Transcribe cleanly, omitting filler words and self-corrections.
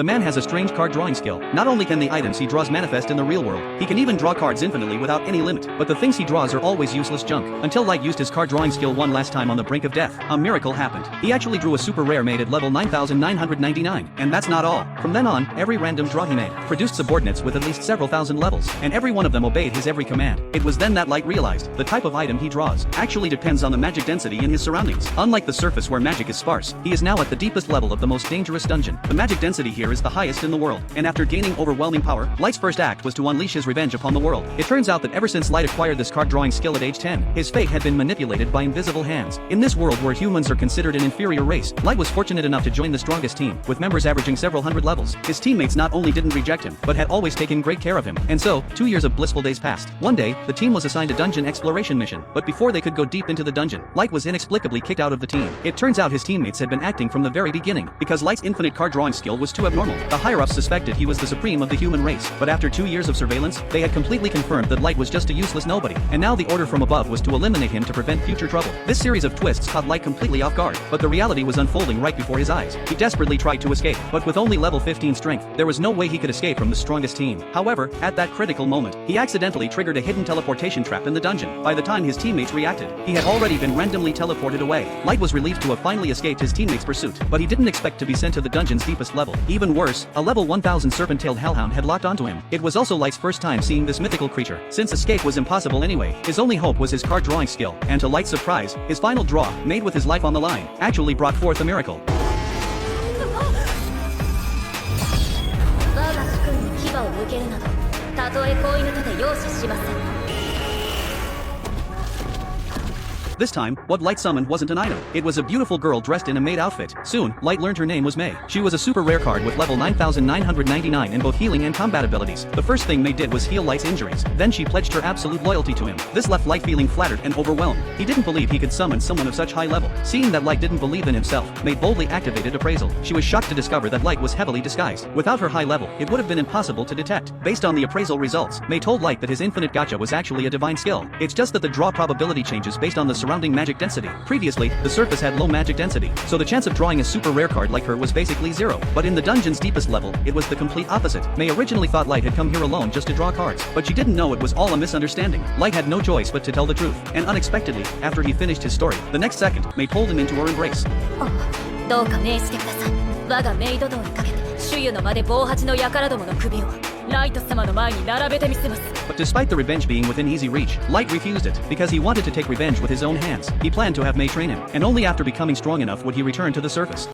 The man has a strange card drawing skill. Not only can the items he draws manifest in the real world, he can even draw cards infinitely without any limit. But the things he draws are always useless junk. Until Light used his card drawing skill one last time on the brink of death, a miracle happened. He actually drew a super rare maid at level 9999. And that's not all. From then on, every random draw he made produced subordinates with at least several thousand levels, and every one of them obeyed his every command. It was then that Light realized the type of item he draws actually depends on the magic density in his surroundings. Unlike the surface where magic is sparse, he is now at the deepest level of the most dangerous dungeon. The magic density here is the highest in the world, and after gaining overwhelming power, Light's first act was to unleash his revenge upon the world. It turns out that ever since Light acquired this card drawing skill at age 10, his fate had been manipulated by invisible hands. In this world where humans are considered an inferior race, Light was fortunate enough to join the strongest team, with members averaging several hundred levels. His teammates not only didn't reject him, but had always taken great care of him. And so, 2 years of blissful days passed. One day, the team was assigned a dungeon exploration mission, but before they could go deep into the dungeon, Light was inexplicably kicked out of the team. It turns out his teammates had been acting from the very beginning, because Light's infinite card drawing skill was too abnormal. The higher-ups suspected he was the supreme of the human race, but after 2 years of surveillance, they had completely confirmed that Light was just a useless nobody, and now the order from above was to eliminate him to prevent future trouble. This series of twists caught Light completely off guard, but the reality was unfolding right before his eyes. He desperately tried to escape, but with only level 15 strength, there was no way he could escape from the strongest team. However, at that critical moment, he accidentally triggered a hidden teleportation trap in the dungeon. By the time his teammates reacted, he had already been randomly teleported away. Light was relieved to have finally escaped his teammates' pursuit, but he didn't expect to be sent to the dungeon's deepest level. Even worse, a level 1000 serpent-tailed hellhound had locked onto him. It was also Light's first time seeing this mythical creature. Since escape was impossible anyway, his only hope was his card drawing skill, and to Light's surprise, his final draw, made with his life on the line, actually brought forth a miracle. This time, what Light summoned wasn't an item. It was a beautiful girl dressed in a maid outfit. Soon, Light learned her name was May. She was a super rare card with level 9999 in both healing and combat abilities. The first thing May did was heal Light's injuries. Then she pledged her absolute loyalty to him. This left Light feeling flattered and overwhelmed. He didn't believe he could summon someone of such high level. Seeing that Light didn't believe in himself, May boldly activated appraisal. She was shocked to discover that Light was heavily disguised. Without her high level, it would have been impossible to detect. Based on the appraisal results, May told Light that his infinite gacha was actually a divine skill. It's just that the draw probability changes based on the surrounding magic density. Previously, the surface had low magic density, so the chance of drawing a super rare card like her was basically zero. But in the dungeon's deepest level, it was the complete opposite. May originally thought Light had come here alone just to draw cards, but she didn't know it was all a misunderstanding. Light had no choice but to tell the truth, and unexpectedly, after he finished his story, the next second, May pulled him into her embrace. But despite the revenge being within easy reach, Light refused it, because he wanted to take revenge with his own hands. He planned to have May train him, and only after becoming strong enough would he return to the surface.